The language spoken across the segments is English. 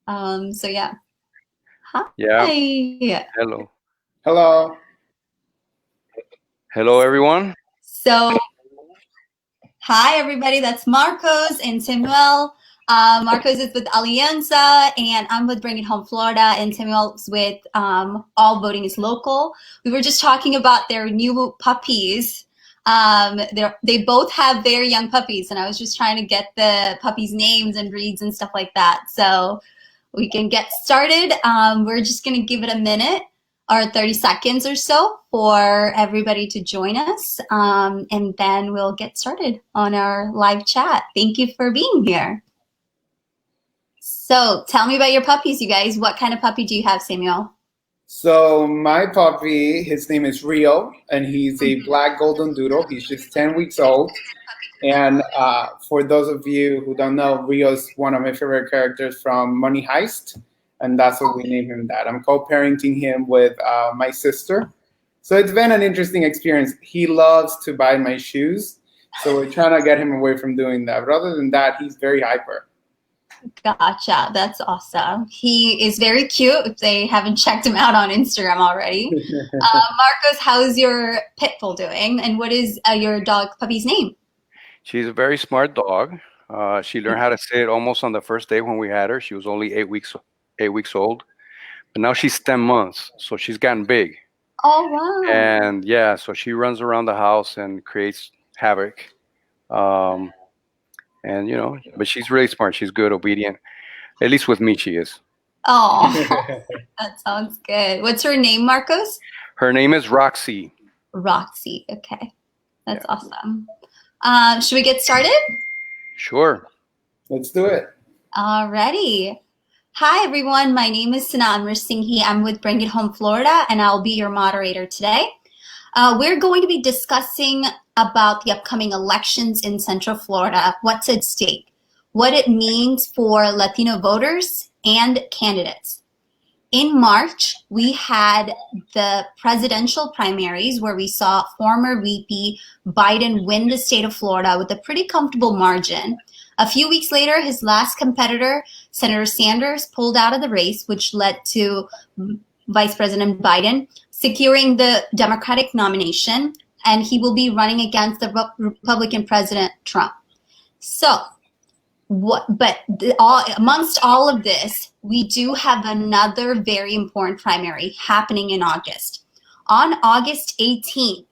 So yeah. Yeah. Hi. Hello. Hello. Hello, everyone. So hi everybody, that's Marcos and Samuel. Marcos is with Alianza and I'm with Bring It Home Florida, and Samuel's with All Voting is Local. We were just talking about their new puppies. They both have very young puppies, and I was just trying to get the puppies' names and breeds and stuff like that. So we can get started. We're just going to give it a minute or 30 seconds or so for everybody to join us, and then we'll get started on our live chat. Thank you for being here. So tell me about your puppies, you guys. What kind of puppy do you have, Samuel? So my puppy, his name is Rio, and he's a black golden doodle. He's just 10 weeks old. And for those of you who don't know, Rio is one of my favorite characters from Money Heist, and that's what we named him that. I'm co-parenting him with my sister. So it's been an interesting experience. He loves to bite my shoes, so we're trying to get him away from doing that. But other than that, he's very hyper. Gotcha. That's awesome. He is very cute if they haven't checked him out on Instagram already. Marcos, how's your pit bull doing? And what is your dog puppy's name? She's a very smart dog. She learned how to sit almost on the first day when we had her. She was only 8 weeks old, but now she's 10 months, so she's gotten big. Oh, wow. And yeah, so she runs around the house and creates havoc. Um, and but she's really smart. She's good, obedient. At least with me, she is. Oh, that sounds good. What's her name, Marcos? Her name is Roxy. Roxy. Okay. That's awesome. Should we get started? Sure. Let's do it. Alrighty. Hi, everyone. My name is Sana Singhi. I'm with Bring It Home Florida, and I'll be your moderator today. We're going to be discussing about the upcoming elections in Central Florida, what's at stake, what it means for Latino voters and candidates. In March, we had the presidential primaries where we saw former VP Biden win the state of Florida with a pretty comfortable margin. A few weeks later, his last competitor, Senator Sanders, pulled out of the race, which led to Vice President Biden securing the Democratic nomination, and he will be running against the Republican President Trump. So, amongst all of this, we do have another very important primary happening in August. On August 18th,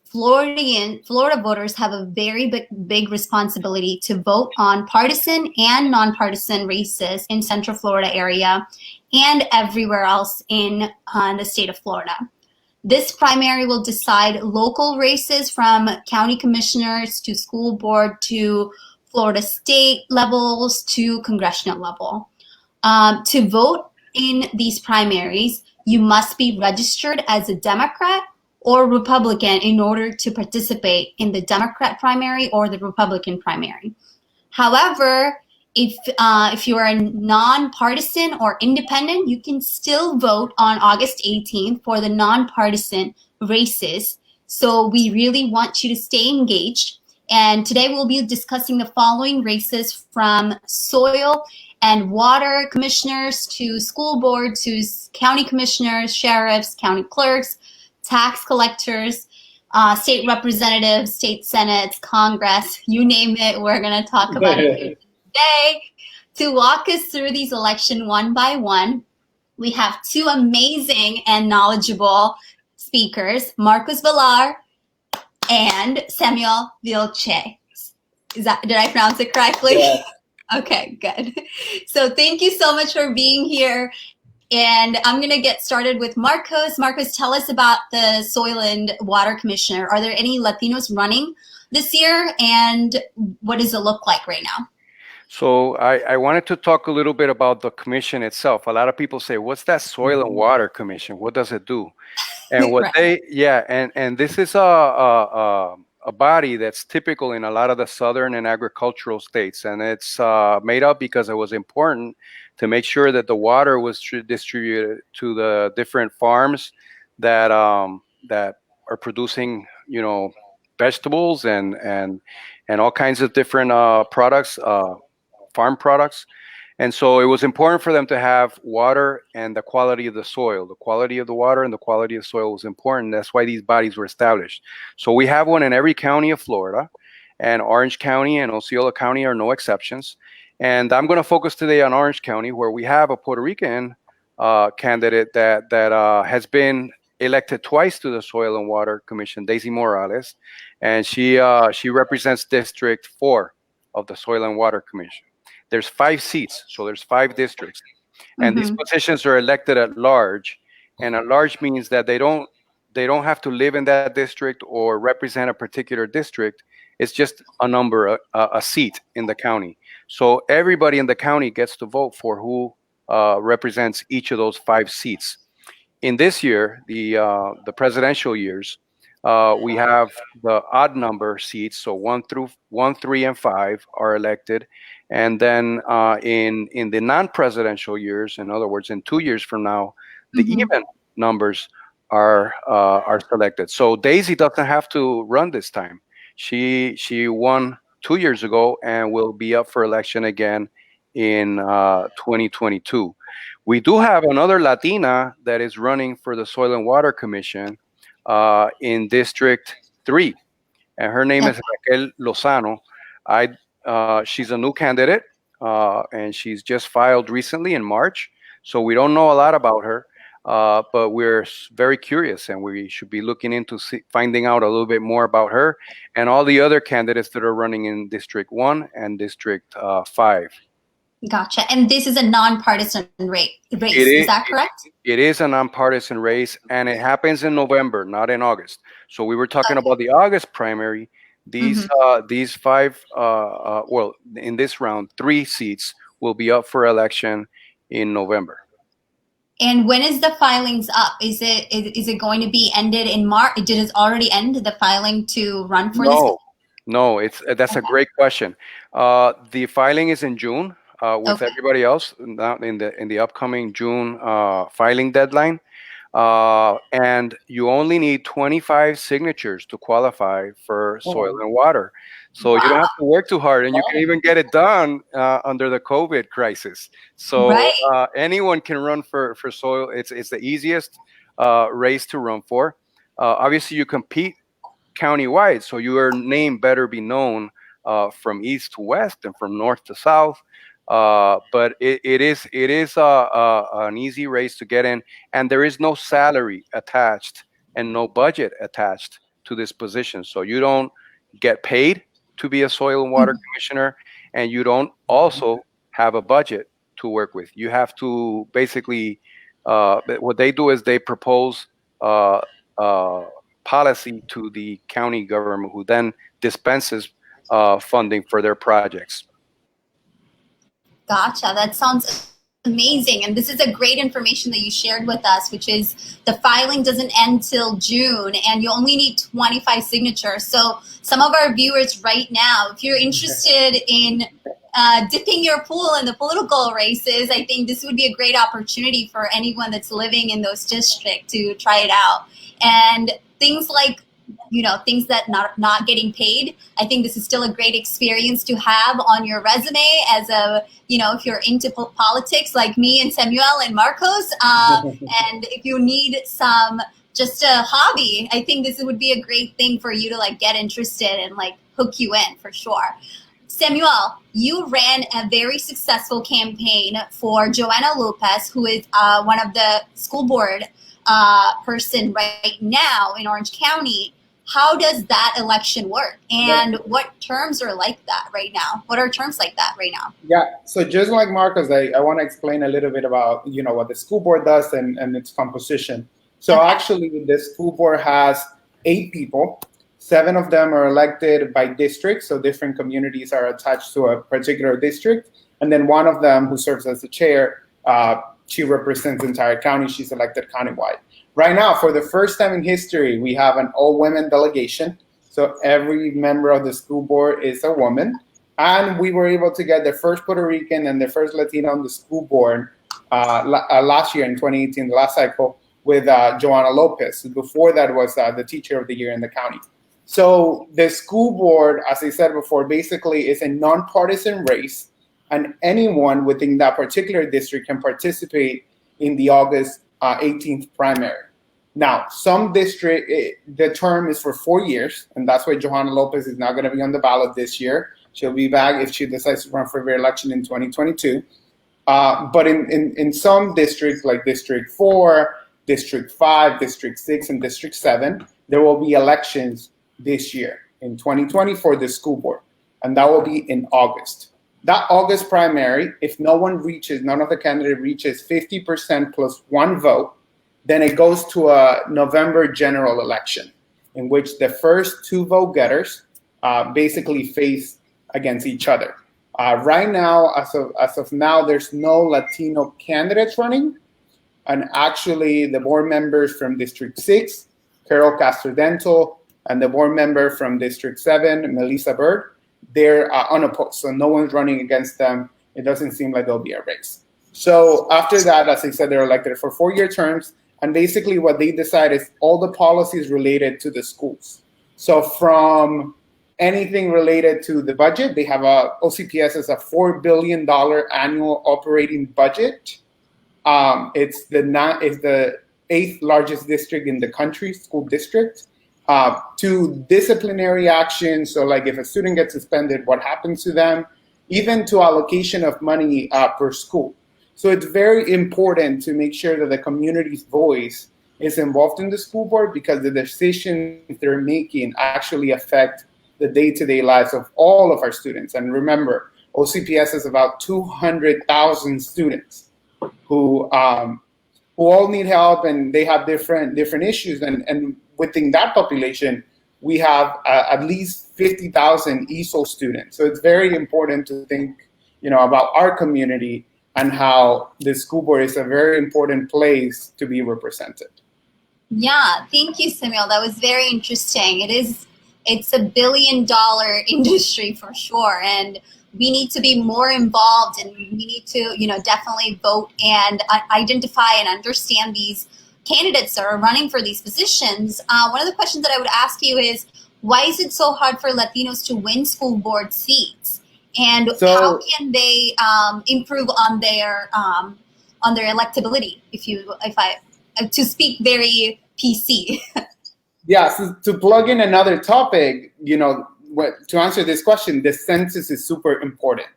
Florida voters have a very big responsibility to vote on partisan and nonpartisan races in Central Florida area and everywhere else in the state of Florida. This primary will decide local races from county commissioners to school board to Florida state levels to congressional level. To vote in these primaries, you must be registered as a Democrat or Republican in order to participate in the Democrat primary or the Republican primary. However, if you are a nonpartisan or independent, you can still vote on August 18th for the nonpartisan races. So we really want you to stay engaged. And today we'll be discussing the following races from soil and water commissioners to school board to county commissioners, sheriffs, county clerks, tax collectors, state representatives, state senates, Congress, you name it, we're going to talk about it here today. To walk us through these elections one by one, we have two amazing and knowledgeable speakers, Marcos Villar and Samuel Vilche. Did I pronounce it correctly? Yeah. Okay, good. So thank you so much for being here. And I'm going to get started with Marcos. Marcos, tell us about the Soil and Water Commissioner. Are there any Latinos running this year? And what does it look like right now? So I wanted to talk a little bit about the commission itself. A lot of people say, what's that Soil and Water Commission? What does it do? And what Right. and this is a body that's typical in a lot of the southern and agricultural states. And it's made up because it was important to make sure that the water was distributed to the different farms that that are producing, vegetables and all kinds of different products, farm products. And so it was important for them to have water and the quality of the soil. The quality of the water and the quality of the soil was important. That's why these bodies were established. So we have one in every county of Florida, and Orange County and Osceola County are no exceptions. And I'm going to focus today on Orange County, where we have a Puerto Rican candidate that has been elected twice to the Soil and Water Commission, Daisy Morales, and she represents District 4 of the Soil and Water Commission. There's 5 seats, so there's 5 districts, and these positions are elected at large. And at large means that they don't have to live in that district or represent a particular district. It's just a number, a seat in the county. So everybody in the county gets to vote for who represents each of those 5 seats. In this year, the presidential years, we have the odd number seats, so 1, 3, and 5 are elected, and then in the non-presidential years, in other words, in 2 years from now, the even numbers are selected. So Daisy doesn't have to run this time. She won 2 years ago and will be up for election again in 2022. We do have another Latina that is running for the Soil and Water Commission in District 3, and her name is Raquel Lozano. She's a new candidate, and she's just filed recently in March, so we don't know a lot about her, but we're very curious, and we should be looking into finding out a little bit more about her and all the other candidates that are running in District 1 and District 5. Gotcha. And this is a nonpartisan race. Is that correct? It is a nonpartisan race, and it happens in November, not in August. So we were talking about the August primary. These 5, well, in this round, 3 seats will be up for election in November. And when is the filings up? Is it going to be ended in March? Did it already end, the filing to run for this? No. That's a great question. The filing is in June. With everybody else, not in the upcoming June filing deadline, and you only need 25 signatures to qualify for Soil and Water. So you don't have to work too hard, and you can even get it done under the COVID crisis. So anyone can run for soil. It's the easiest race to run for. Obviously, you compete countywide, so your name better be known from east to west and from north to south. But it is an easy race to get in, and there is no salary attached and no budget attached to this position. So you don't get paid to be a Soil and Water Commissioner, and you don't also have a budget to work with. You have to basically, what they do is they propose policy to the county government, who then dispenses funding for their projects. Gotcha. That sounds amazing. And this is a great information that you shared with us, which is the filing doesn't end till June, and you only need 25 signatures. So some of our viewers right now, if you're interested in dipping your pool in the political races, I think this would be a great opportunity for anyone that's living in those districts to try it out. And things like, things that not getting paid, I think this is still a great experience to have on your resume as a, if you're into politics like me and Samuel and Marcos, and if you need just a hobby, I think this would be a great thing for you to get interested and hook you in for sure. Samuel, you ran a very successful campaign for Joanna Lopez, who is one of the school board person right now in Orange County. How does that election work, and what terms are like that right now? What are terms like that right now? Yeah, so just like Marcos, I want to explain a little bit about what the school board does and its composition. So actually, the school board has 8 people. 7 of them are elected by district, so different communities are attached to a particular district, and then one of them, who serves as the chair, she represents the entire county. She's elected countywide. Right now, for the first time in history, we have an all-women delegation. So every member of the school board is a woman. And we were able to get the first Puerto Rican and the first Latino on the school board last year in 2018, the last cycle, with Joanna Lopez. Before that was the teacher of the year in the county. So the school board, as I said before, basically is a nonpartisan race. and anyone within that particular district can participate in the August 18th primary. Now, some district, the term is for 4 years, and that's why Johanna Lopez is not going to be on the ballot this year. She'll be back if she decides to run for re-election in 2022. But in some districts, like District 4, District 5, District 6, and District 7, there will be elections this year in 2020 for the school board, and that will be in August. That August primary, if none of the candidates reaches 50% plus one vote, then it goes to a November general election in which the first two vote getters basically face against each other. Right now, as of now, there's no Latino candidates running. And actually, the board members from District 6, Carol Castro-Dental, and the board member from District 7, Melissa Bird, they're unopposed. So no one's running against them. It doesn't seem like there'll be a race. So after that, as I said, they're elected for 4-year terms. And basically what they decide is all the policies related to the schools. So from anything related to the budget, they have OCPS as a $4 billion annual operating budget. It's the 8th largest district in the country, school district. To disciplinary action, so like if a student gets suspended, what happens to them, even to allocation of money per school. So it's very important to make sure that the community's voice is involved in the school board because the decisions they're making actually affect the day-to-day lives of all of our students. And remember, OCPS is about 200,000 students who all need help, and they have different issues. And within that population, we have at least 50,000 ESOL students. So it's very important to think, about our community and how the school board is a very important place to be represented. Yeah, thank you, Samuel. That was very interesting. It's $1 billion industry for sure, and we need to be more involved, and we need to, definitely vote and identify and understand these candidates that are running for these positions. One of the questions that I would ask you is, why is it so hard for Latinos to win school board seats? And how can they improve on their electability? To speak very PC. Yeah. So to plug in another topic, to answer this question, the census is super important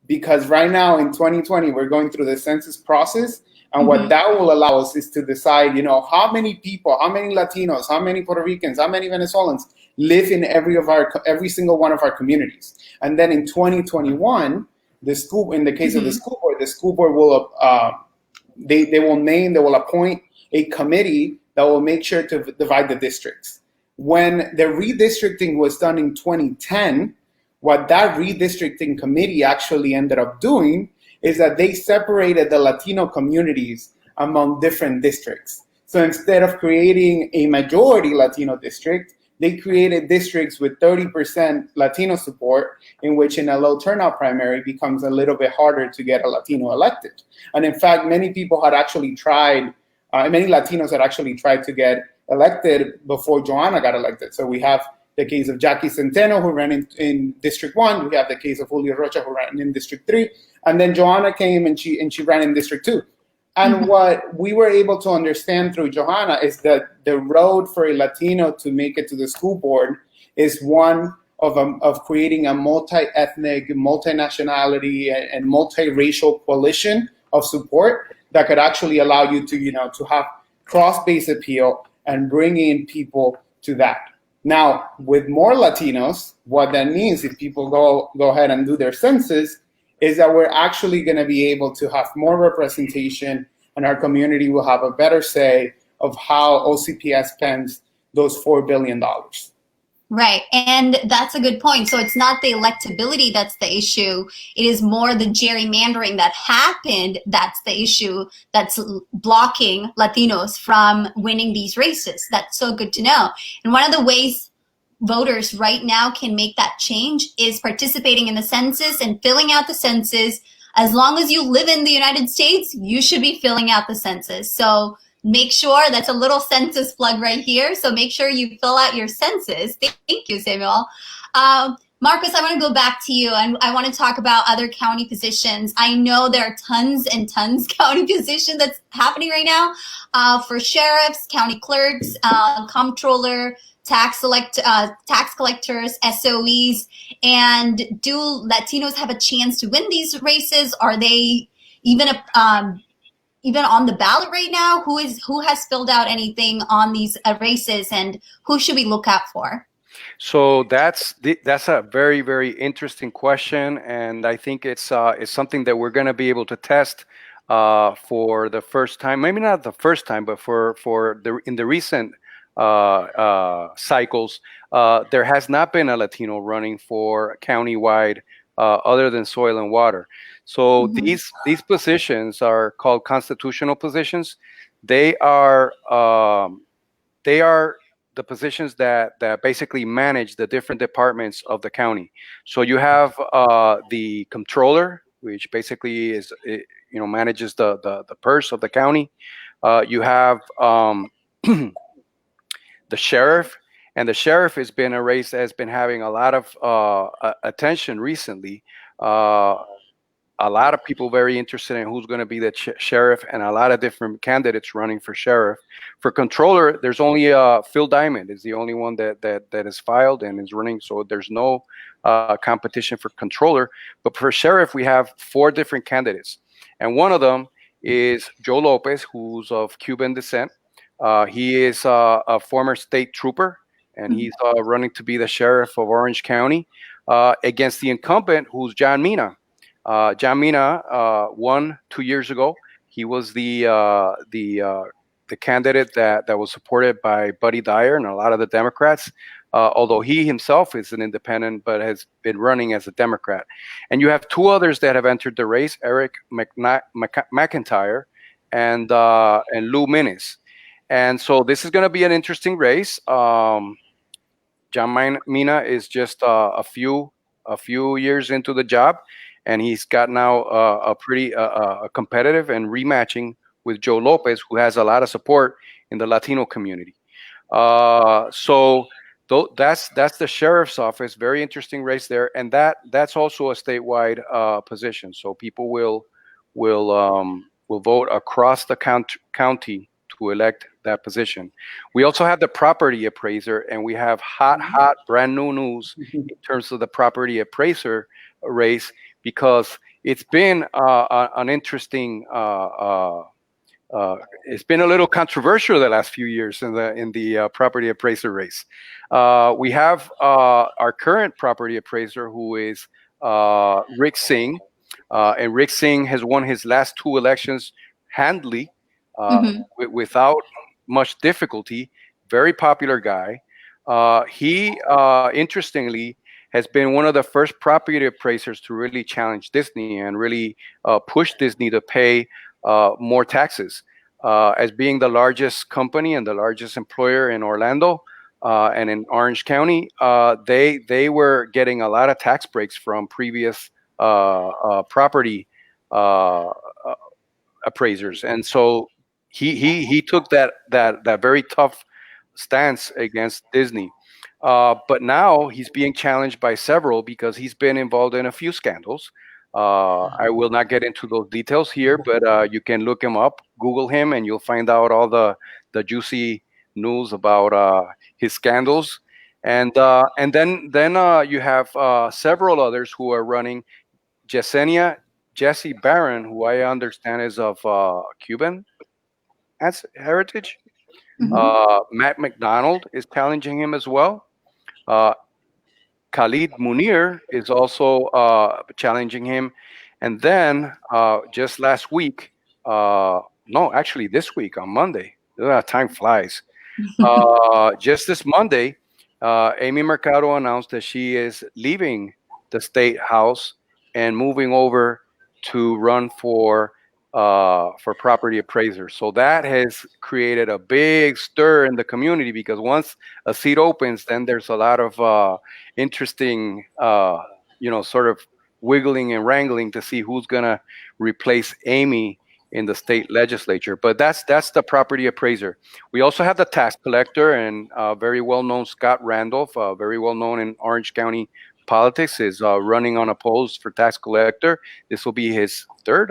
because right now in 2020 we're going through the census process, and what that will allow us is to decide, how many people, how many Latinos, how many Puerto Ricans, how many Venezuelans live in every single one of our communities. And then in 2021, in the case of the school board will they will appoint a committee that will make sure to divide the districts. When the redistricting was done in 2010, what that redistricting committee actually ended up doing is that they separated the Latino communities among different districts. So instead of creating a majority Latino district, they created districts with 30% Latino support, in which in a low turnout primary becomes a little bit harder to get a Latino elected. And in fact, many Latinos had actually tried to get elected before Johanna got elected. So we have the case of Jackie Centeno, who ran in District 1. We have the case of Julio Rocha, who ran in District 3. And then Johanna came and she ran in District 2. And what we were able to understand through Johanna is that the road for a Latino to make it to the school board is one of creating a multi-ethnic, multi-nationality, and multi-racial coalition of support that could actually allow you to have cross-based appeal and bring in people to that. Now, with more Latinos, what that means, if people go ahead and do their census, is that we're actually going to be able to have more representation, and our community will have a better say of how OCPS spends those $4 billion. Right. And that's a good point. So it's not the electability that's the issue. It is more the gerrymandering that happened. That's the issue that's blocking Latinos from winning these races. That's so good to know. And one of the ways voters right now can make that change is participating in the census and filling out the census. As long as you live in the United States, you should be filling out the census. So make sure, that's a little census plug right here. So make sure you fill out your census. Thank you, Samuel. Marcus, I want to go back to you, and I want to talk about other county positions. I know there are tons and tons county position that's happening right now for sheriffs, county clerks, comptroller, tax collectors, SOEs. And do Latinos have a chance to win these races? Are they even even on the ballot right now? Who has filled out anything on these races, and who should we look out for? So that's a very, very interesting question, and I think it's something that we're going to be able to test for the first time. Maybe not the first time, but in the recent cycles, there has not been a Latino running for countywide other than soil and water. So these positions are called constitutional positions. They are the positions that basically manage the different departments of the county. So you have the comptroller, which basically is manages the purse of the county. You have the sheriff, and the sheriff has been a race that has been having a lot of attention recently. A lot of people very interested in who's going to be the sheriff, and a lot of different candidates running for sheriff. For controller, there's only Phil Diamond is the only one that is filed and is running, so there's no competition for controller. But for sheriff, we have 4 different candidates, and one of them is Joe Lopez, who's of Cuban descent. He is a former state trooper, and he's running to be the sheriff of Orange County against the incumbent, who's John Mina. John Mina won 2 years ago. He was the candidate that was supported by Buddy Dyer and a lot of the Democrats, although he himself is an independent but has been running as a Democrat. And you have 2 others that have entered the race, Eric McIntyre and Lou Minnis. And so this is going to be an interesting race. John Mina is just a few years into the job, and he's got now a pretty competitive and rematching with Joe Lopez, who has a lot of support in the Latino community. So that's the sheriff's office. Very interesting race there, and that's also a statewide position. So people will vote across the county to elect that position. We also have the property appraiser, and we have hot brand new news in terms of the property appraiser race, because it's been an interesting it's been a little controversial the last few years in the property appraiser race. We have our current property appraiser, who is Rick Singh, and Rick Singh has won his last 2 elections handily, without much difficulty. Very popular guy. He interestingly has been one of the first property appraisers to really challenge Disney and really push Disney to pay more taxes. As being the largest company and the largest employer in Orlando and in Orange County, they were getting a lot of tax breaks from previous property appraisers, and so he took that very tough stance against Disney. But now he's being challenged by several because he's been involved in a few scandals. I will not get into those details here, but you can look him up, Google him, and you'll find out all the juicy news about his scandals. And then you have several others who are running. Jesse Barron, who I understand is of Cuban heritage. Matt McDonald is challenging him as well. Khalid Munir is also challenging him. And then just last week, no, actually this week on Monday, time flies. Just this Monday, Amy Marcado announced that she is leaving the state house and moving over to run for property appraisers. So that has created a big stir in the community, because once a seat opens, then there's a lot of interesting, sort of wiggling and wrangling to see who's going to replace Amy in the state legislature. But that's the property appraiser. We also have the tax collector, and very well known Scott Randolph, very well known in Orange County politics is running unopposed for tax collector. This will be his third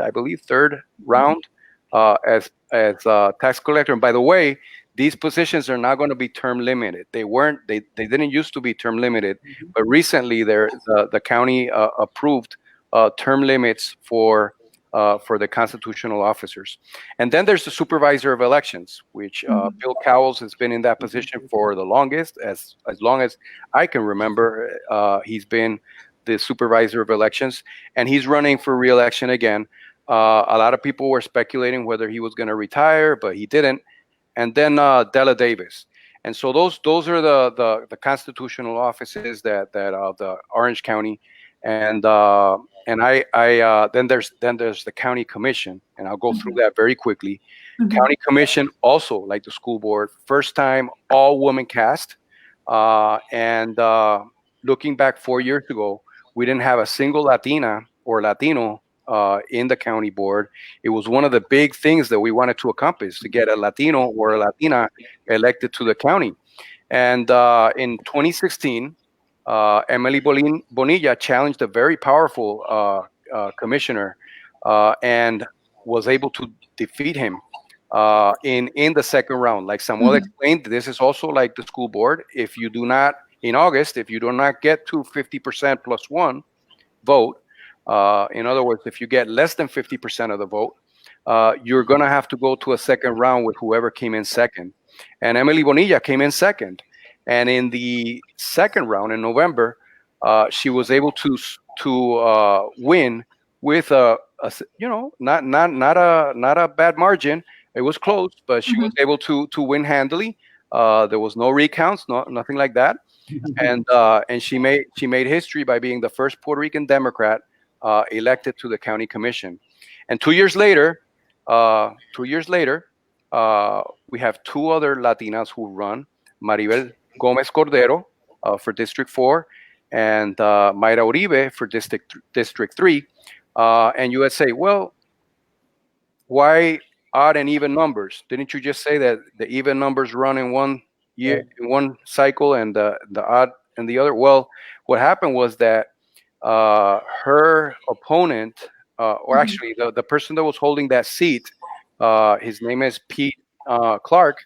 round as tax collector. And by the way, these positions are not going to be term limited. They weren't. They didn't used to be term limited, but recently the county approved term limits for the constitutional officers. And then there's the supervisor of elections, which Bill Cowles has been in that position for the longest, as long as I can remember. He's been the supervisor of elections, and he's running for re-election again. A lot of people were speculating whether he was going to retire, but he didn't. And then Della Davis. And so those are the constitutional offices that the Orange County, and then there's the county commission, and I'll go through that very quickly. County commission, also like the school board, first time all woman cast, and looking back 4 years ago, we didn't have a single Latina or Latino in the county board. It was one of the big things that we wanted to accomplish, to get a Latino or a Latina elected to the county. And in 2016, Emily Bonilla challenged a very powerful commissioner and was able to defeat him in the second round. Like Samuel explained, this is also like the school board. If you do not, in August, if you do not get to 50% plus one vote, in other words, if you get less than 50% of the vote, you're going to have to go to a second round with whoever came in second. And Emily Bonilla came in second. And in the second round in November, she was able to win with not a bad margin. It was close, but she was able to win handily. There was no recounts, nothing like that. And she made history by being the first Puerto Rican Democrat elected to the county commission. And 2 years later, we have two other Latinas who run, Maribel Gomez Cordero for District 4 and Mayra Uribe for District 3. And you would say, well, why odd and even numbers? Didn't you just say that the even numbers run in one year, in one cycle, and the odd in the other? Well, what happened was that her opponent, or actually the person that was holding that seat, his name is Pete Clark.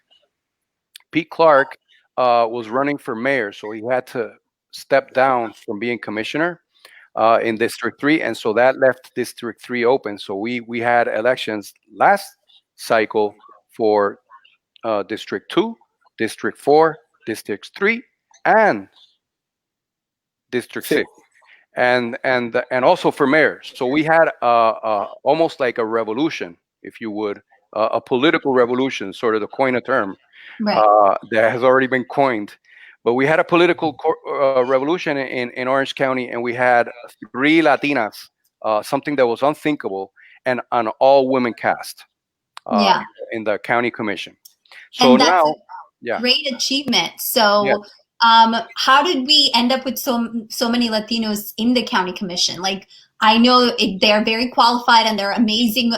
Pete Clark was running for mayor, so he had to step down from being commissioner in District 3, and so that left District 3 open. So we had elections last cycle for District 2, District 4, District 3, and District 6. And also for mayor. So we had almost like a revolution, if you would, a political revolution, sort of to coin a term that has already been coined. But we had a political revolution in Orange County, and we had 3 Latinas, something that was unthinkable, and an all-women cast in the county commission. So and that's now, great achievement. So. How did we end up with so many Latinos in the county commission? Like, I know they're very qualified and they're amazing,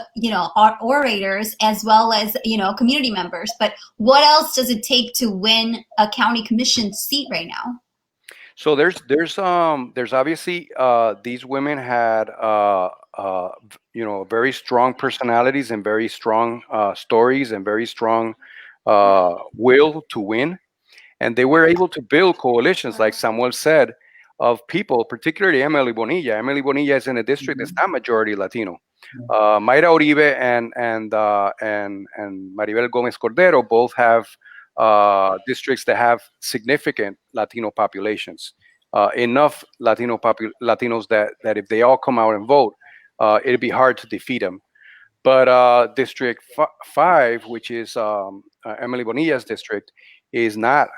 orators as well as, community members. But what else does it take to win a county commission seat right now? So there's obviously these women had very strong personalities and very strong stories and very strong will to win. And they were able to build coalitions, like Samuel said, of people, particularly Emily Bonilla. Emily Bonilla is in a district that's not majority Latino. Mayra Uribe and Maribel Gomez Cordero both have districts that have significant Latino populations. Enough Latinos that if they all come out and vote, it'd be hard to defeat them. But District 5, which is Emily Bonilla's district, is not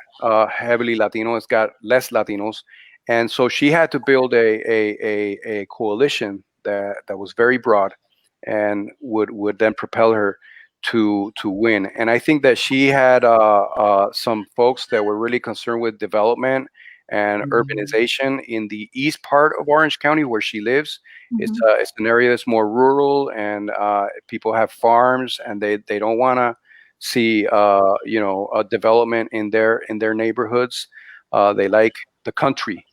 heavily Latino. It's got less Latinos, and so she had to build a coalition that was very broad and would then propel her to win. And I think that she had some folks that were really concerned with development and urbanization in the east part of Orange County where she lives. It's an area that's more rural, and people have farms, and they don't want to see a development in their neighborhoods. They like the country.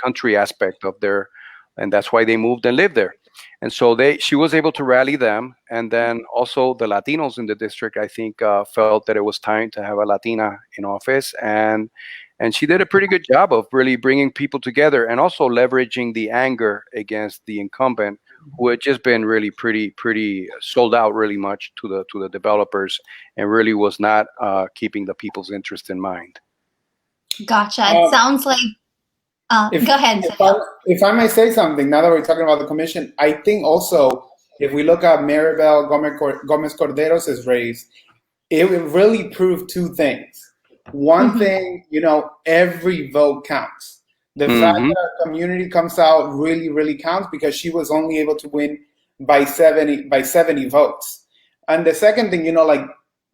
country aspect of their, and that's why they moved and lived there. And so she was able to rally them, and then also the Latinos in the district, I think, felt that it was time to have a Latina in office, and she did a pretty good job of really bringing people together and also leveraging the anger against the incumbent, who had just been really pretty sold out really much to the developers, and really was not keeping the people's interest in mind. Gotcha. It sounds like. Go ahead. If I may say something, now that we're talking about the commission, I think also if we look at Maribel Gomez Corderos' race, it really proved two things. One thing, every vote counts. The fact that our community comes out really counts, because she was only able to win by 70 votes. And the second thing, like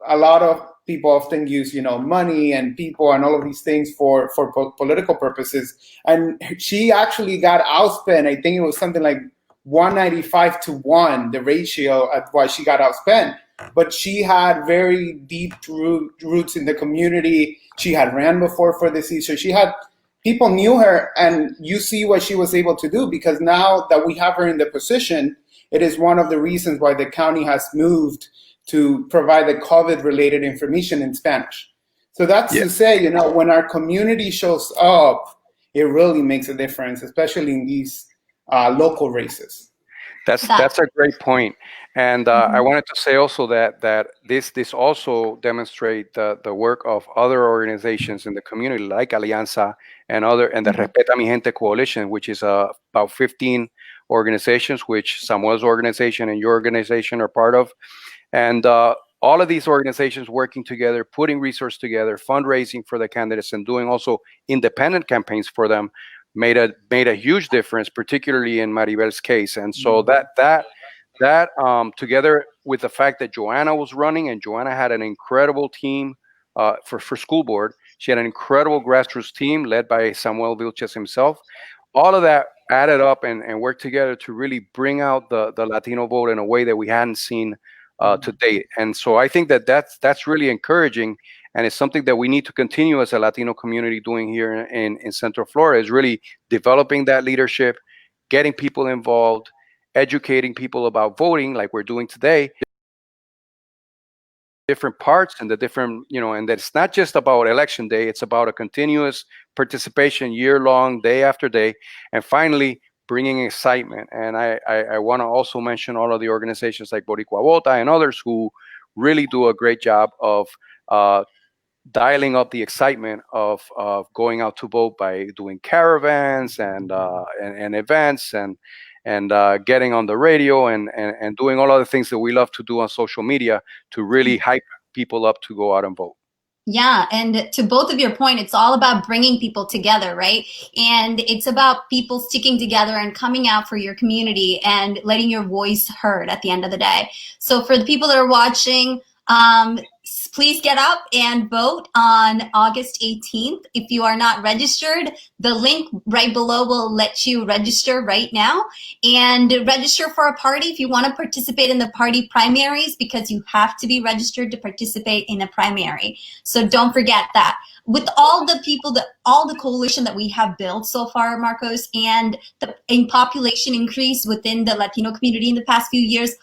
a lot of people often use, money and people and all of these things for political purposes. And she actually got outspent. I think it was something like 195-1, the ratio at why she got outspent. But she had very deep roots in the community. She had ran before for the seat. So people knew her, and you see what she was able to do, because now that we have her in the position, it is one of the reasons why the county has moved to provide the COVID-related information in Spanish. So that's to say, when our community shows up, it really makes a difference, especially in these local races. That's a great point. And I wanted to say also that this also demonstrate the work of other organizations in the community, like Alianza and the Respeta Mi Gente Coalition, which is about 15 organizations, which Samuel's organization and your organization are part of. And all of these organizations working together, putting resources together, fundraising for the candidates, and doing also independent campaigns for them made a huge difference, particularly in Maribel's case. And so that together with the fact that Joanna was running, and Joanna had an incredible team for school board. She had an incredible grassroots team led by Samuel Vilches himself. All of that added up and worked together to really bring out the Latino vote in a way that we hadn't seen to date. And so I think that's really encouraging, and it's something that we need to continue as a Latino community doing here in Central Florida, is really developing that leadership, getting people involved, educating people about voting like we're doing today, different parts and the different, and that it's not just about election day, it's about a continuous participation year long, day after day, and finally bringing excitement. And I want to also mention all of the organizations like Boricua Vota and others who really do a great job of dialing up the excitement of going out to vote by doing caravans and events and getting on the radio and doing all of the things that we love to do on social media to really hype people up to go out and vote. Yeah, and to both of your point, it's all about bringing people together, right? And it's about people sticking together and coming out for your community and letting your voice heard at the end of the day. So for the people that are watching, please get up and vote on August 18th. If you are not registered, the link right below will let you register right now, and register for a party if you want to participate in the party primaries, because you have to be registered to participate in a primary. So don't forget that. With all the people, all the coalition that we have built so far, Marcos, and the population increase within the Latino community in the past few years,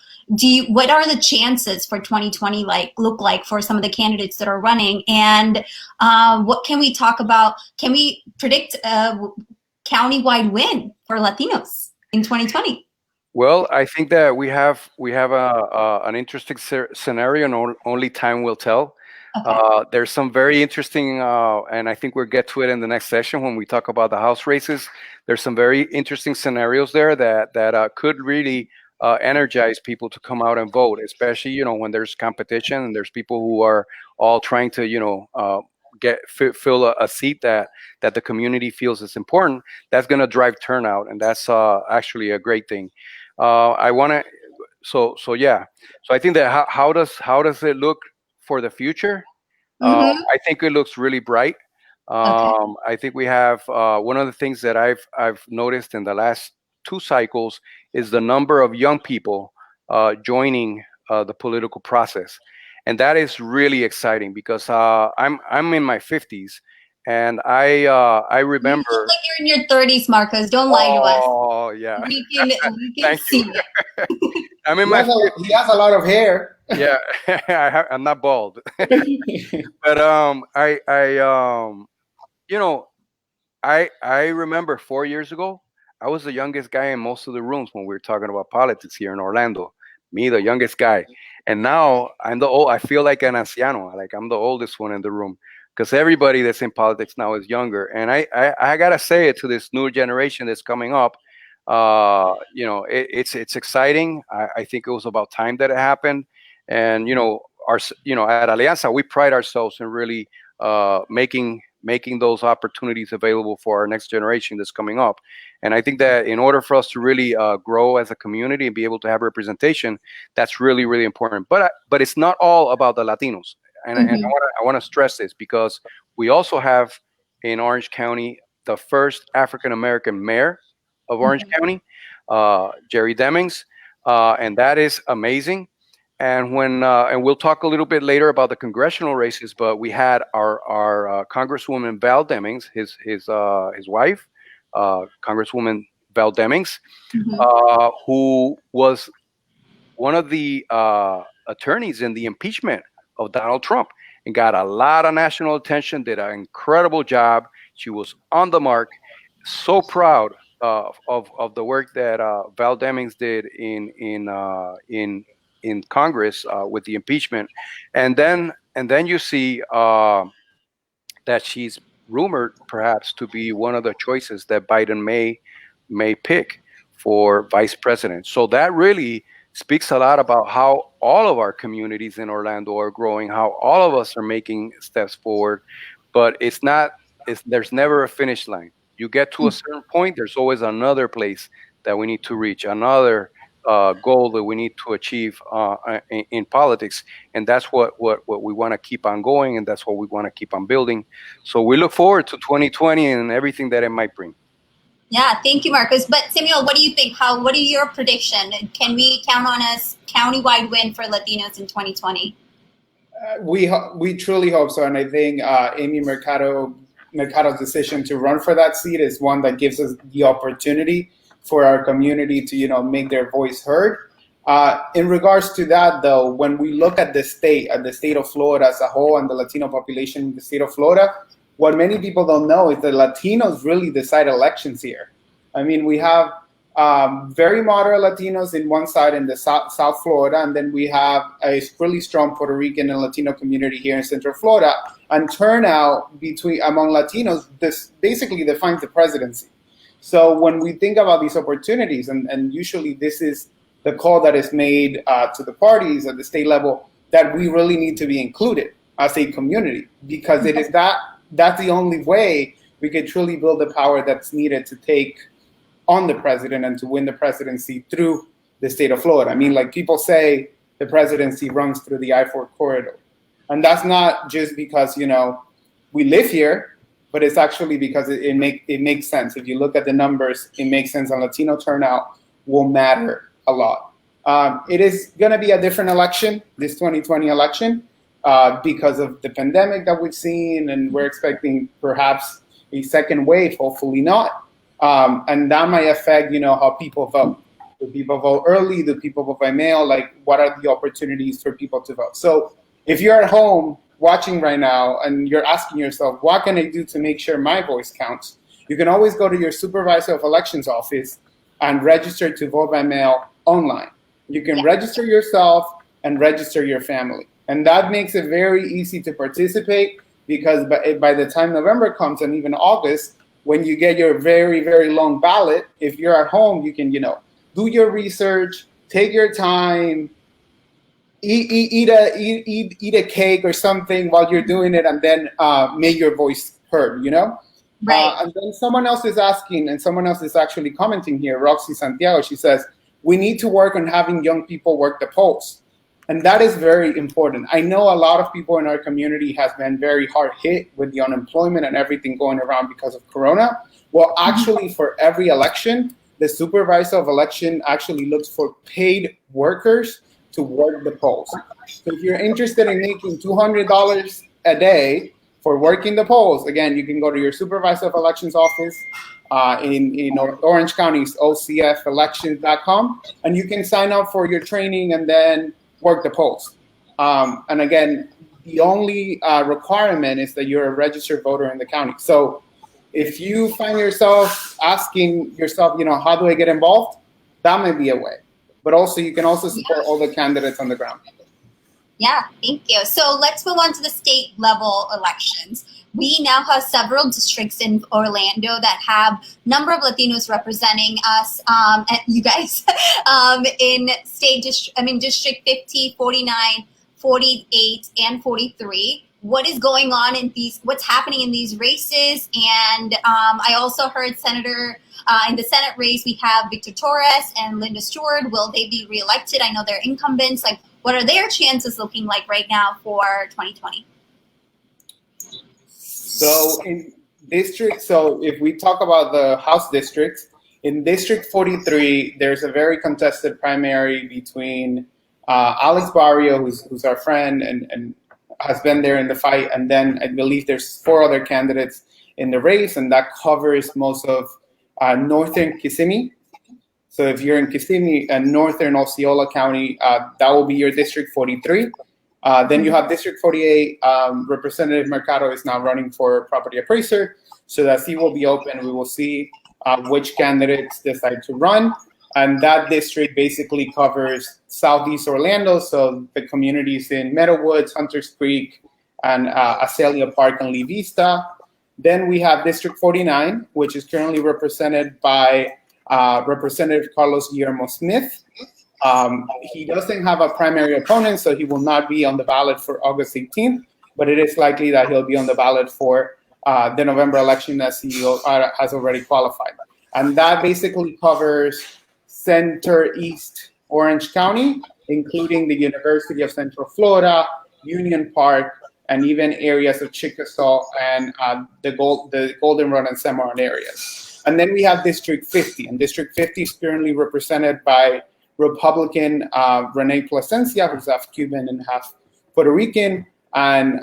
what are the chances for 2020 look like for some of the candidates that are running, and what can we talk about? Can we predict a countywide win for Latinos in 2020? Well, I think that we have an interesting scenario, and only time will tell. Okay. There's some very interesting, and I think we'll get to it in the next session when we talk about the House races. There's some very interesting scenarios there that could really energize people to come out and vote, especially when there's competition and there's people who are all trying to fill a seat that the community feels is important. That's going to drive turnout, and that's actually a great thing. I want to so I think that how does it look for the future? I think it looks really bright. Okay. I think we have one of the things that I've noticed in the last 2 cycles is the number of young people joining the political process, and that is really exciting because I'm in my 50s, And I You remember. look like you're in your 30s, Marcos. Don't lie to us. Oh yeah. We can Thank see you. it. I'm in He my has he has a lot of hair. yeah. I'm not bald, but you know, I remember 4 years ago, I was the youngest guy in most of the rooms when we were talking about politics here in Orlando. Me, the youngest guy, and now I'm the old. I feel like an anciano, like I'm the oldest one in the room, because everybody that's in politics now is younger. And I gotta say it to this new generation that's coming up. It's exciting. I think it was about time that it happened, and at Alianza we pride ourselves in really making those opportunities available for our next generation that's coming up. And I think that in order for us to really grow as a community and be able to have representation, that's really, really important. But it's not all about the Latinos. And I want to stress this because we also have in Orange County the first African American mayor of Orange County, Jerry Demings, and that is amazing. And we'll talk a little bit later about the congressional races, but we had our Congresswoman Val Demings, his wife, Congresswoman Val Demings, who was one of the attorneys in the impeachment of Donald Trump and got a lot of national attention. Did an incredible job. She was on the mark. So proud of the work that Val Demings did in Congress with the impeachment, and then you see that she's rumored perhaps to be one of the choices that Biden may pick for vice president. So that really speaks a lot about how all of our communities in Orlando are growing, how all of us are making steps forward. But there's never a finish line. You get to a certain point, there's always another place that we need to reach, another goal that we need to achieve in politics, and that's what we want to keep on going, and that's what we want to keep on building. So we look forward to 2020 and everything that it might bring. Yeah, thank you, Marcos. But Samuel, what do you think? What are your prediction? Can we count on a countywide win for Latinos in 2020? We truly hope so, and I think Amy Mercado's decision to run for that seat is one that gives us the opportunity for our community to make their voice heard. In regards to that, though, when we look at the state of Florida as a whole and the Latino population in the state of Florida, what many people don't know is that Latinos really decide elections here. I mean, we have very moderate Latinos in one side in the South Florida, and then we have a really strong Puerto Rican and Latino community here in Central Florida. And turnout among Latinos, this basically defines the presidency. So when we think about these opportunities, and usually this is the call that is made to the parties at the state level, that we really need to be included as a community, because it is that's the only way we could truly build the power that's needed to take on the president and to win the presidency through the state of Florida. I mean, like people say, the presidency runs through the I-4 corridor. And that's not just because, we live here, but it's actually because it makes sense. If you look at the numbers, it makes sense, and Latino turnout will matter a lot. It is going to be a different election, this 2020 election, because of the pandemic that we've seen, and we're expecting perhaps a second wave, hopefully not. And that might affect, how people vote. Do people vote early? Do people vote by mail? Like, what are the opportunities for people to vote? So if you're at home watching right now and you're asking yourself, what can I do to make sure my voice counts? You can always go to your supervisor of elections office and register to vote by mail online. You can register yourself and register your family. And that makes it very easy to participate, because by the time November comes, and even August, when you get your very, very long ballot, if you're at home, you can, do your research, take your time, eat a cake or something while you're doing it, and then make your voice heard, Right. And then someone else is asking, and someone else is actually commenting here, Roxy Santiago, she says, we need to work on having young people work the polls. And that is very important. I know a lot of people in our community has been very hard hit with the unemployment and everything going around because of Corona. Well, actually, for every election, the supervisor of election actually looks for paid workers to work the polls. So if you're interested in making $200 a day for working the polls, again, you can go to your supervisor of elections office in Orange County's ocfelections.com, and you can sign up for your training and then work the polls. And again, the only requirement is that you're a registered voter in the county. So if you find yourself asking yourself, how do I get involved? That may be a way. But also, you can also support all the candidates on the ground. Yeah, thank you. So let's move on to the state level elections. We now have several districts in Orlando that have a number of Latinos representing us, and you guys, in District 50, 49, 48, and 43. What is going on in what's happening in these races? And I also heard Senator, in the Senate race, we have Victor Torres and Linda Stewart. Will they be reelected? I know they're incumbents. Like, what are their chances looking like right now for 2020? So if we talk about the House districts, in District 43, there's a very contested primary between Alex Barrio, who's our friend and has been there in the fight, and then I believe there's 4 other candidates in the race, and that covers most of northern Kissimmee. So if you're in Kissimmee and northern Osceola County, that will be your District 43. Then you have District 48. Representative Marcado is now running for property appraiser. So that seat will be open. We will see which candidates decide to run. And that district basically covers Southeast Orlando. So the communities in Meadowwoods, Hunters Creek, and Azalea Park and Lee Vista. Then we have District 49, which is currently represented by Representative Carlos Guillermo Smith. He doesn't have a primary opponent, so he will not be on the ballot for August 18th, but it is likely that he'll be on the ballot for the November election, as he has already qualified. And that basically covers Center East Orange County, including the University of Central Florida, Union Park, and even areas of Chickasaw and the Golden Rod and Cimarron areas. And then we have District 50, and District 50 is currently represented by Republican Renee Plasencia, who's half Cuban and half Puerto Rican, and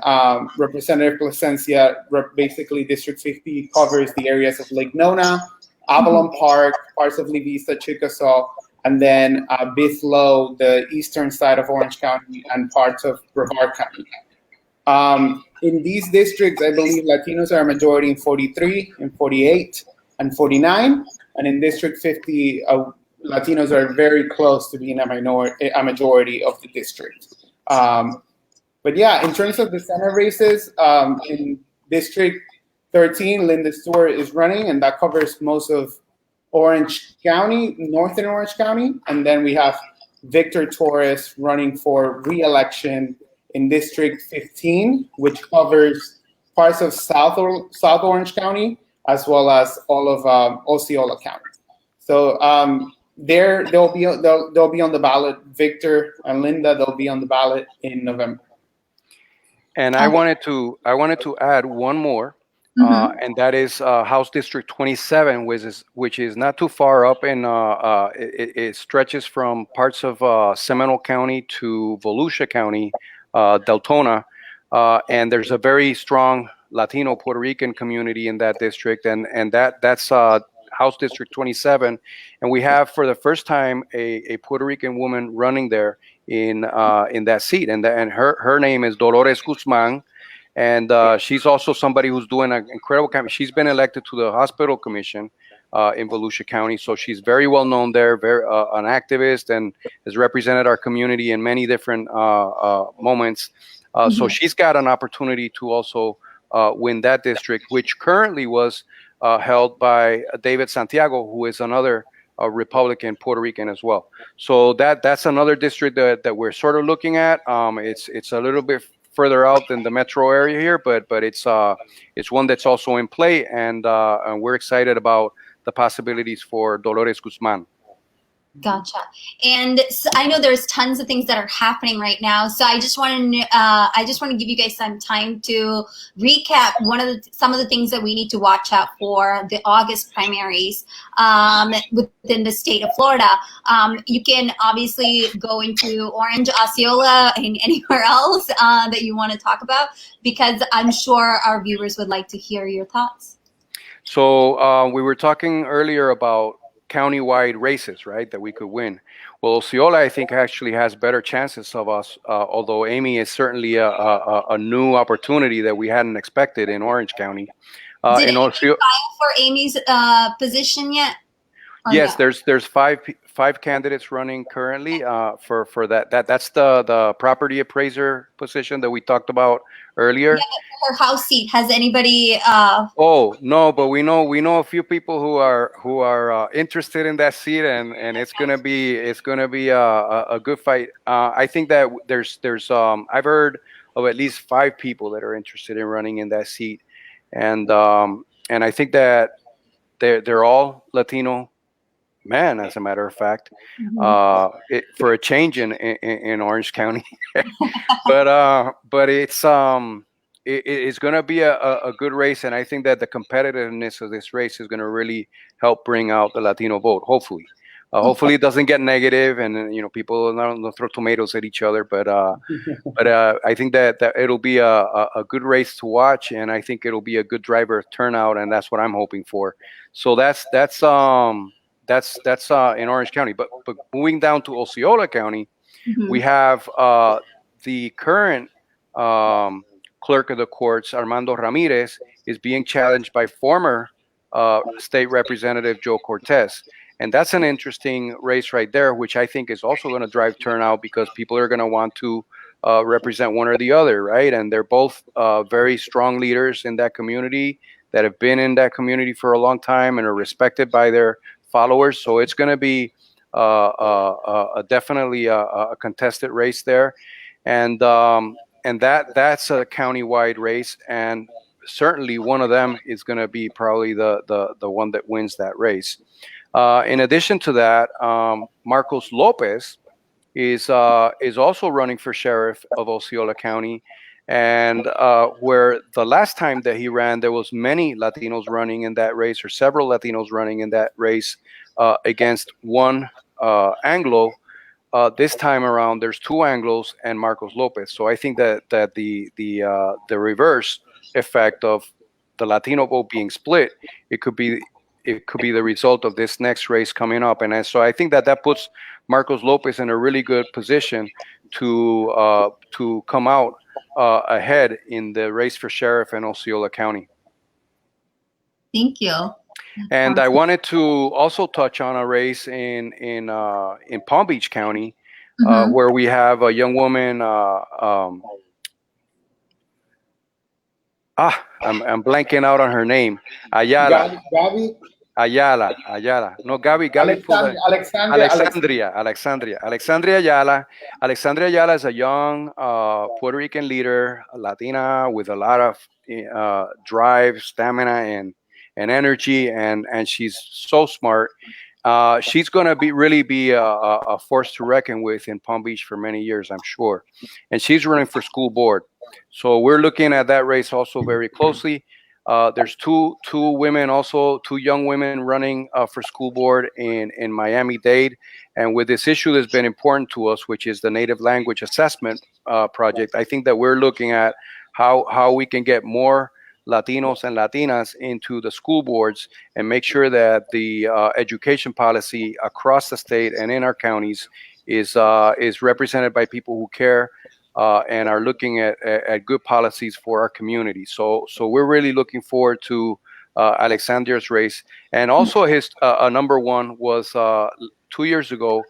Representative Plasencia, basically District 50 covers the areas of Lake Nona, Avalon Park, parts of Lee Vista, Chickasaw, and then Bithlo, the eastern side of Orange County, and parts of Brevard County. In these districts, I believe Latinos are a majority in 43, in 48, and 49, and in District 50, Latinos are very close to being a majority of the district. But yeah, in terms of the Senate races, in District 13, Linda Stewart is running, and that covers most of Orange County, northern Orange County. And then we have Victor Torres running for re-election in District 15, which covers parts of South Orange County, as well as all of Osceola County. So they'll be on the ballot. Victor and Linda, they'll be on the ballot in November. And I wanted to add one more, and that is House District 27, which is not too far up, and it stretches from parts of Seminole County to Volusia County, Deltona, and there's a very strong Latino Puerto Rican community in that district, and that's House District 27, and we have for the first time a Puerto Rican woman running there in that seat, and her name is Dolores Guzman, and she's also somebody who's doing an incredible campaign. She's been elected to the hospital commission in Volusia County, so she's very well known there, very an activist, and has represented our community in many different moments. So she's got an opportunity to also win that district, which currently was held by David Santiago, who is another Republican Puerto Rican as well. So that's another district that we're sort of looking at. It's a little bit further out than the metro area here, but it's one that's also in play, and we're excited about the possibilities for Dolores Guzman. Gotcha. And so I know there's tons of things that are happening right now. So I just want to give you guys some time to recap some of the things that we need to watch out for the August primaries within the state of Florida. You can obviously go into Orange, Osceola, and anywhere else that you want to talk about, because I'm sure our viewers would like to hear your thoughts. So we were talking earlier about county-wide races, right, that we could win. Well, Osceola, I think, actually has better chances of us, although Amy is certainly a new opportunity that we hadn't expected in Orange County. Did you file for Amy's position yet? Yes, no? there's five candidates running currently for that's the property appraiser position that we talked about earlier. Yeah, but for her House seat, has anybody? Oh no, but we know a few people who are interested in that seat, and it's gonna be a good fight. I think that there's I've heard of at least 5 people that are interested in running in that seat, and I think that they're all Latino men, as a matter of fact, for a change in Orange County. but it's going to be a good race, and I think that the competitiveness of this race is going to really help bring out the Latino vote. Hopefully, hopefully it doesn't get negative, and people don't throw tomatoes at each other. But I think that it'll be a good race to watch, and I think it'll be a good driver turnout, and that's what I'm hoping for. So that's in Orange County. But moving down to Osceola County, we have the current clerk of the courts, Armando Ramirez, is being challenged by former state representative Joe Cortez. And that's an interesting race right there, which I think is also going to drive turnout, because people are going to want to represent one or the other, right? And they're both very strong leaders in that community that have been in that community for a long time and are respected by their followers. So it's going to be definitely a contested race there, and that's a county-wide race, and certainly one of them is going to be probably the one that wins that race. In addition to that, Marcos Lopez is also running for sheriff of Osceola County. And where the last time that he ran, there was many Latinos running in that race, or several Latinos running in that race against one Anglo. This time around, there's 2 Anglos and Marcos Lopez. So I think that the reverse effect of the Latino vote being split, it could be the result of this next race coming up. And so I think that puts Marcos Lopez in a really good position to come out ahead in the race for sheriff in Osceola County. Thank you. And I wanted to also touch on a race in Palm Beach County, where we have a young woman. I'm blanking out on her name. Ayala. Gabi? Ayala. No, Gabi. Alexandria Ayala. Alexandria Ayala is a young Puerto Rican leader, a Latina with a lot of drive, stamina, and energy, and she's so smart. She's going to really be a force to reckon with in Palm Beach for many years, I'm sure. And she's running for school board. So we're looking at that race also very closely. There's two young women running for school board in Miami-Dade. And with this issue that's been important to us, which is the native language assessment project, I think that we're looking at how we can get more Latinos and Latinas into the school boards and make sure that the education policy across the state and in our counties is represented by people who care and are looking at good policies for our community. So we're really looking forward to Alexander's race. And also his number one was 2 years ago,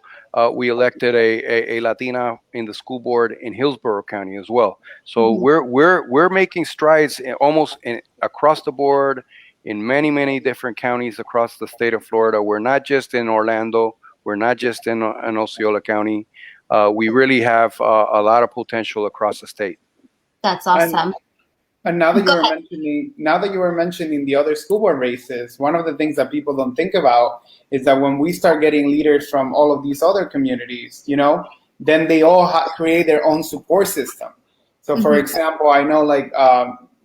we elected a Latina in the school board in Hillsborough County as well. So we're making strides across the board in many different counties across the state of Florida. We're not just in Orlando. We're not just in Osceola County. We really have a lot of potential across the state. That's awesome. And now that Go ahead. you were mentioning the other school board races, one of the things that people don't think about is that when we start getting leaders from all of these other communities, then they all create their own support system. So, for example, I know like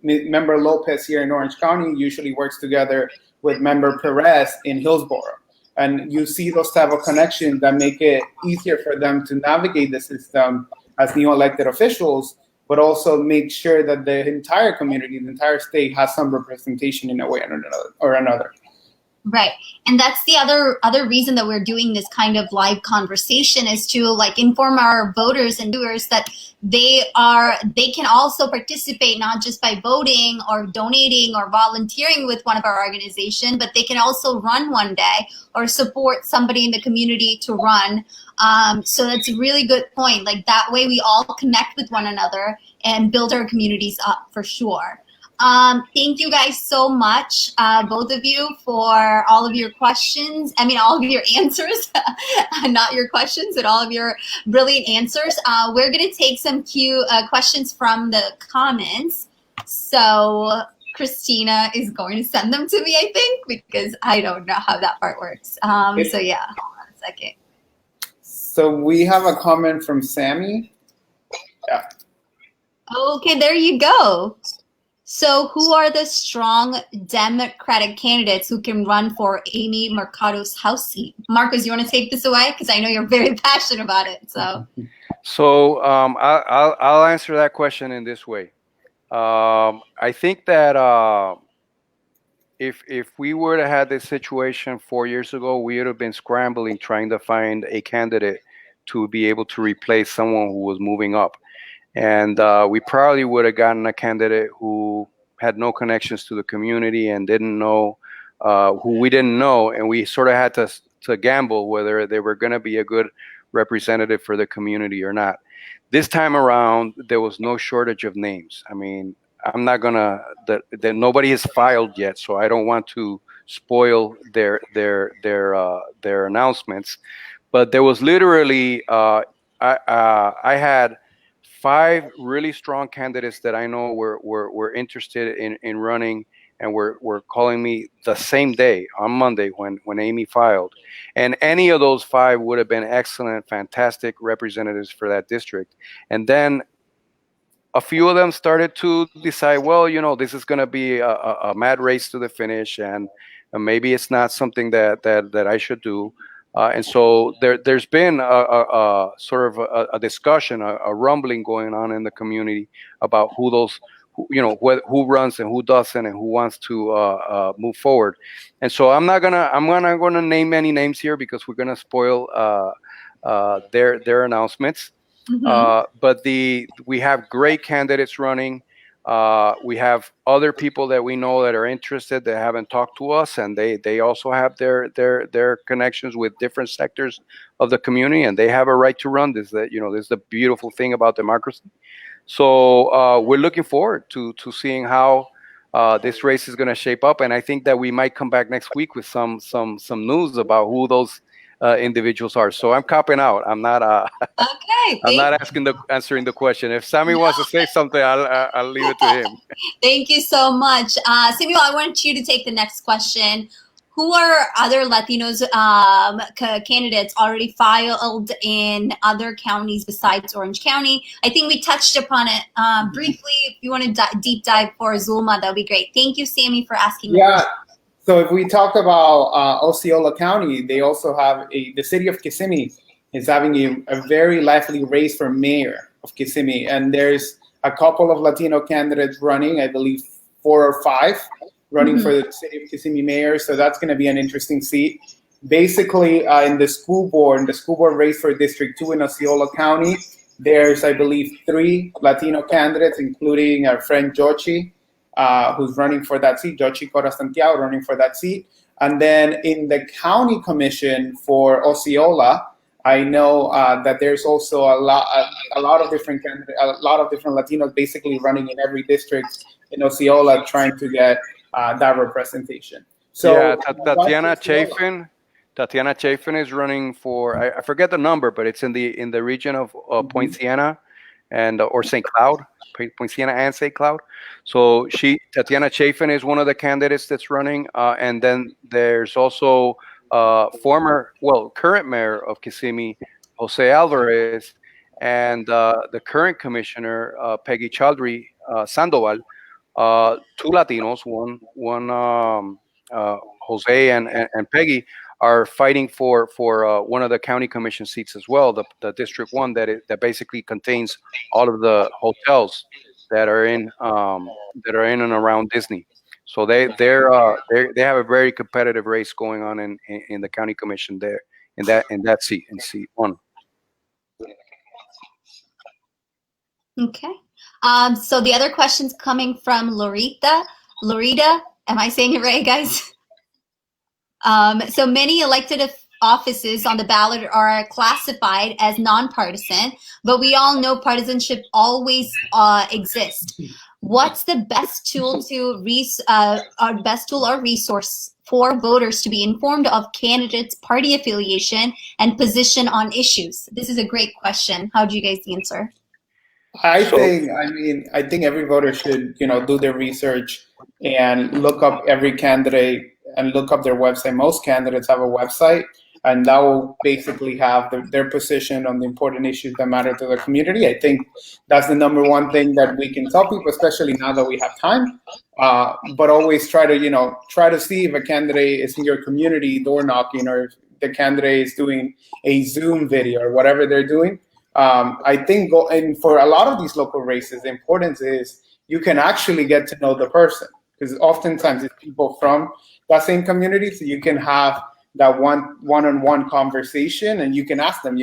member Lopez here in Orange County usually works together with member Perez in Hillsborough. And you see those type of connections that make it easier for them to navigate the system as new elected officials, but also make sure that the entire community, the entire state has some representation in a way or another. Right. And that's the other reason that we're doing this kind of live conversation, is to like inform our voters and viewers that they can also participate, not just by voting or donating or volunteering with one of our organizations, but they can also run one day or support somebody in the community to run. So that's a really good point. Like that way we all connect with one another and build our communities up for sure. Thank you guys so much, both of you, for all of your questions. I mean, all of your answers, not your questions, but all of your brilliant answers. We're going to take some questions from the comments. So Christina is going to send them to me, I think, because I don't know how that part works. So yeah, hold on a second. So we have a comment from Sammy. Yeah. Okay, there you go. So who are the strong Democratic candidates who can run for Amy Marcado's House seat? Marcos, you want to take this away? Because I know you're very passionate about it. So I'll answer that question in this way. I think that if we were to have this situation 4 years ago, we would have been scrambling trying to find a candidate to be able to replace someone who was moving up. And we probably would have gotten a candidate who had no connections to the community and didn't know who we didn't know. And we sort of had to gamble whether they were going to be a good representative for the community or not. This time around, there was no shortage of names. I mean, I'm not going to, that nobody has filed yet, so I don't want to spoil their announcements. But there was literally, I had 5 really strong candidates that I know were interested in running, and were calling me the same day on Monday when Amy filed. And any of those 5 would have been excellent, fantastic representatives for that district. And then a few of them started to decide, well, this is going to be a mad race to the finish, and maybe it's not something that I should do. And so there's been a sort of a discussion, a rumbling going on in the community about who runs and who doesn't and who wants to move forward. And so I'm not gonna name any names here because we're gonna spoil their announcements. But we have great candidates running. We have other people that we know that are interested that haven't talked to us, and they also have their connections with different sectors of the community, and they have a right to run this. This is the beautiful thing about democracy. So we're looking forward to seeing how this race is going to shape up, and I think that we might come back next week with some news about who those individuals are. So I'm copping out. I'm not. Okay. I'm not answering the question. If Sammy wants to say something, I'll leave it to him. Thank you so much, Samuel. I want you to take the next question. Who are other Latinos candidates already filed in other counties besides Orange County? I think we touched upon it briefly. If you want to deep dive for Zulma, that would be great. Thank you, Sammy, for asking. Yeah. So if we talk about Osceola County, they also have the city of Kissimmee is having a very lively race for mayor of Kissimmee. And there's a couple of Latino candidates running, I believe 4 or 5 running for the city of Kissimmee mayor. So that's going to be an interesting seat. Basically, in the school board race for District 2 in Osceola County, there's, I believe, 3 Latino candidates, including our friend Jochi, who's running for that seat, Jochi Cora Santiago running for that seat. And then in the county commission for Osceola, I know that there's also a lot of different candidates, a lot of different Latinos basically running in every district in Osceola trying to get that representation. So yeah, Tatiana Chafin is running for, I forget the number, but it's in the region of Point Siena. and or St. Cloud, Point Siena and St. Cloud. So Tatiana Chafin is one of the candidates that's running, and then there's also current mayor of Kissimmee, Jose Alvarez, and the current commissioner, Peggy Chaudhry Sandoval, two Latinos, one Jose and Peggy, are fighting for one of the county commission seats as well, the District 1 that basically contains all of the hotels that are in and around Disney. So they have a very competitive race going on in the county commission there in that seat, in seat 1. Okay. So the other question's coming from Lorita. Lorita, am I saying it right, guys? So many elected offices on the ballot are classified as nonpartisan, but we all know partisanship always exists. What's the best tool or resource for voters to be informed of candidates' party affiliation and position on issues? This is a great question. How do you guys answer? I think every voter should, do their research and look up every candidate and look up their website. Most candidates have a website, and that will basically have their position on the important issues that matter to the community. I think that's the number one thing that we can tell people, especially now that we have time. But always try to see if a candidate is in your community door knocking, or if the candidate is doing a Zoom video or whatever they're doing. I think, and for a lot of these local races, the importance is you can actually get to know the person, because oftentimes it's people from that same community, so you can have that one-on-one conversation, and you can ask them,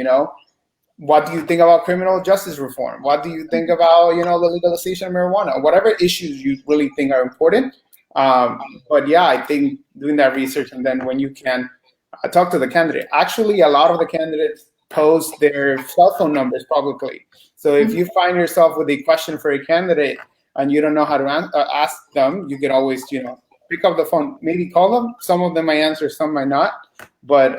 what do you think about criminal justice reform? What do you think about, the legalization of marijuana? Whatever issues you really think are important. But yeah, I think doing that research, and then when you can talk to the candidate. Actually, a lot of the candidates post their cell phone numbers publicly. So if you find yourself with a question for a candidate and you don't know how to ask them, you can always, pick up the phone, maybe call them. Some of them might answer, some might not. But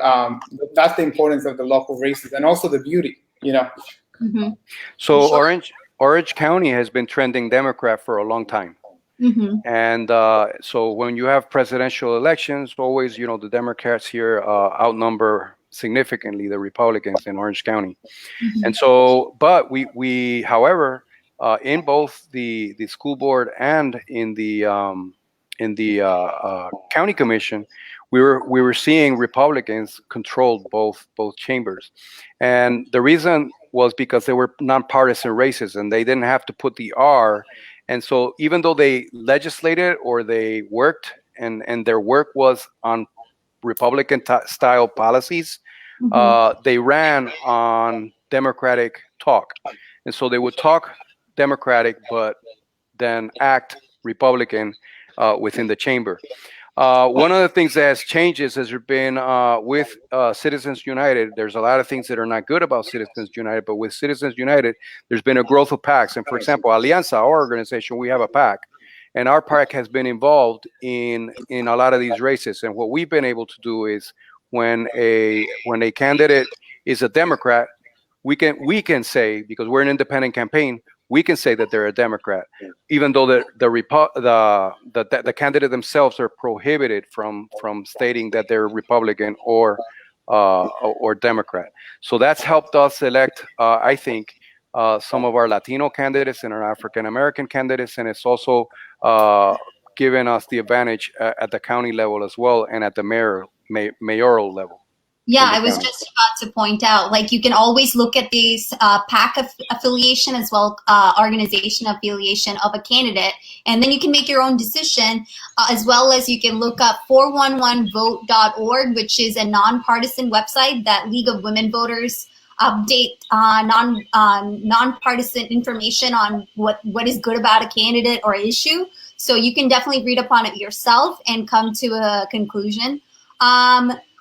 that's the importance of the local races, and also the beauty, Mm-hmm. So sure. Orange County has been trending Democrat for a long time. Mm-hmm. And so when you have presidential elections, always, the Democrats here outnumber significantly the Republicans in Orange County. Mm-hmm. And so, but we however, in both the school board and in the county commission, we were seeing Republicans control both chambers. And the reason was because they were nonpartisan races and they didn't have to put the R. And so even though they legislated or they worked and their work was on Republican style policies, Mm-hmm. they ran on Democratic talk. And so they would talk Democratic, but then act Republican within the chamber. One of the things that has changed has been with Citizens United. There's a lot of things that are not good about Citizens United, but with Citizens United, there's been a growth of PACs. And for example, Alianza, our organization, we have a PAC, and our PAC has been involved in a lot of these races. And what we've been able to do is when a candidate is a Democrat, we can say, because we're an independent campaign, we can say that they're a Democrat, even though the candidate themselves are prohibited from stating that they're Republican or Democrat. So that's helped us elect, I think, some of our Latino candidates and our African American candidates, and it's also given us the advantage at the county level as well, and at the mayoral level. Yeah, I was just about to point out, you can always look at these PAC affiliation as well, organization affiliation of a candidate, and then you can make your own decision, as well as you can look up 411vote.org, which is a nonpartisan website that League of Women Voters update nonpartisan information on what is good about a candidate or issue. So you can definitely read upon it yourself and come to a conclusion.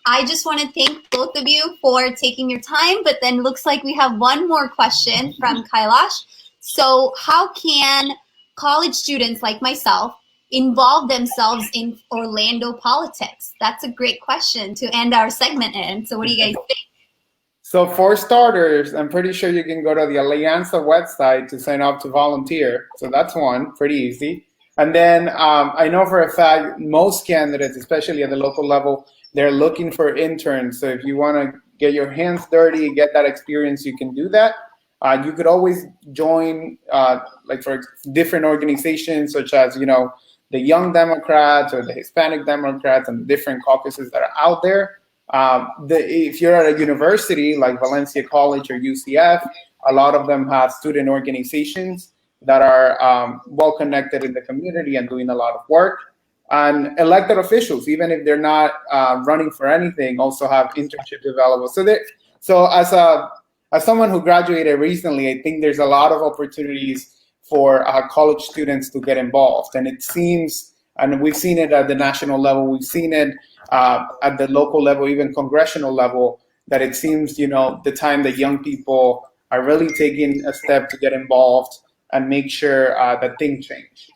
I just want to thank both of you for taking your time, but then looks like we have one more question from Kailash. So how can college students like myself involve themselves in Orlando politics? That's a great question to end our segment in. So what do you guys think? So for starters, I'm pretty sure you can go to the Alianza website to sign up to volunteer. So that's one, pretty easy. And then I know for a fact most candidates, especially at the local level, they're looking for interns. So if you want to get your hands dirty, get that experience, you can do that. You could always join like for different organizations such as, you know, the Young Democrats or the Hispanic Democrats and the different caucuses that are out there. If you're at a university like Valencia College or UCF, a lot of them have student organizations that are well connected in the community and doing a lot of work. And elected officials, even if they're not running for anything, also have internships available. So as someone who graduated recently, I think there's a lot of opportunities for college students to get involved. And it seems, and we've seen it at the national level, we've seen it at the local level, even congressional level, that it seems, you know, the time that young people are really taking a step to get involved and make sure that things change.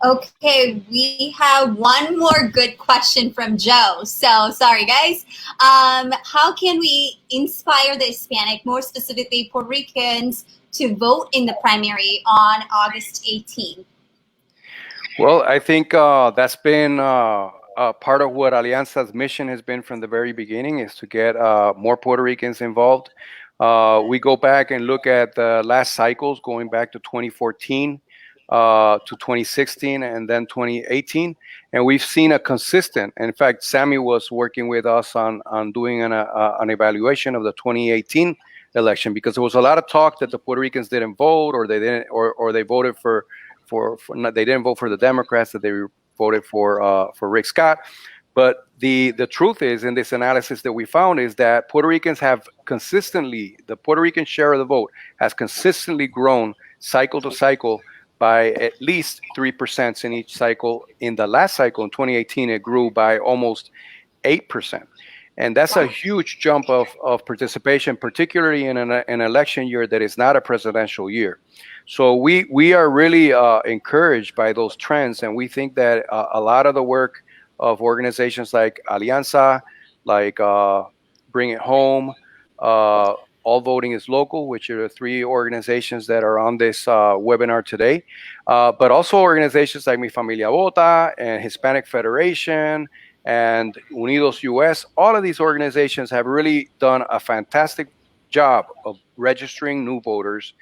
Okay, we have one more good question from Joe. So sorry, guys. How can we inspire the Hispanic, more specifically Puerto Ricans, to vote in the primary on August 18th? Well, I think that's been part of what Alianza's mission has been from the very beginning, is to get more Puerto Ricans involved. We go back and look at the last cycles, going back to 2014 to 2016 and then 2018, and we've seen a consistent. In fact, Sammy was working with us on doing an evaluation of the 2018 election, because there was a lot of talk that the Puerto Ricans didn't vote, or they didn't, or they voted for they didn't vote for the Democrats, that they voted for Rick Scott. But the truth is, in this analysis that we found, is that Puerto Ricans have consistently, the Puerto Rican share of the vote has consistently grown cycle to cycle by at least 3% in each cycle. In the last cycle, in 2018, it grew by almost 8%. And that's a huge jump of participation, particularly in an election year that is not a presidential year. So we are really encouraged by those trends, and we think that a lot of the work of organizations like Alianza, like Bring It Home, All Voting is Local, which are the three organizations that are on this webinar today, but also organizations like Mi Familia Vota and Hispanic Federation and Unidos US. All of these organizations have really done a fantastic job of registering new voters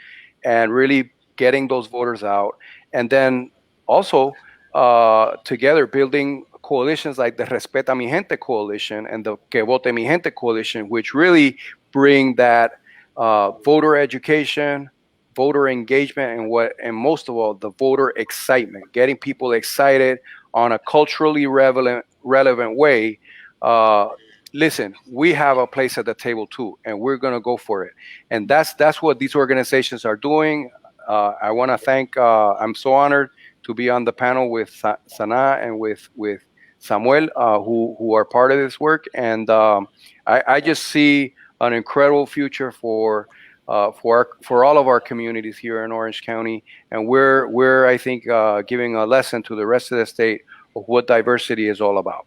and really getting those voters out. And then also together building coalitions like the Respeta Mi Gente coalition and the Que Vote Mi Gente coalition, which really bring that voter education, voter engagement, and most of all, the voter excitement, getting people excited on a culturally relevant way. Listen, we have a place at the table too, and we're going to go for it. And that's what these organizations are doing. I want to thank, I'm so honored to be on the panel with Sana and with Samuel, who are part of this work. And I just see an incredible future for all of our communities here in Orange County. And we're I think, giving a lesson to the rest of the state of what diversity is all about.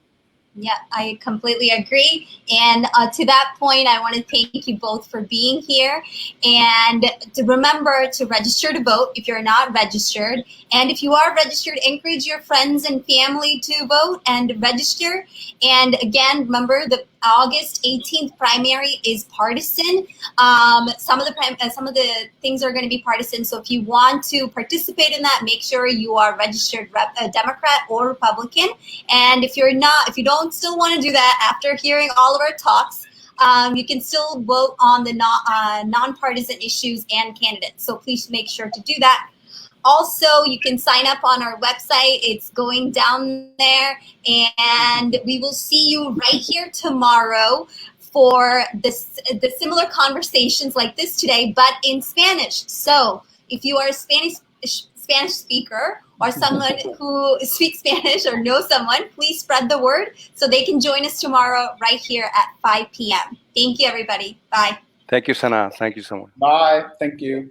Yeah, I completely agree. And to that point, I want to thank you both for being here. And to remember to register to vote if you're not registered. And if you are registered, encourage your friends and family to vote and register. And again, remember the August 18th primary is partisan. Some of the things are going to be partisan. So if you want to participate in that, make sure you are registered Democrat or Republican. And if you don't still want to do that after hearing all of our talks, you can still vote on the nonpartisan issues and candidates. So please make sure to do that. Also, you can sign up on our website. It's going down there. And we will see you right here tomorrow for the similar conversations like this today, but in Spanish. So if you are a Spanish speaker or someone who speaks Spanish or knows someone, please spread the word so they can join us tomorrow right here at 5 p.m. Thank you, everybody. Bye. Thank you, Sana. Thank you so much. Bye. Thank you.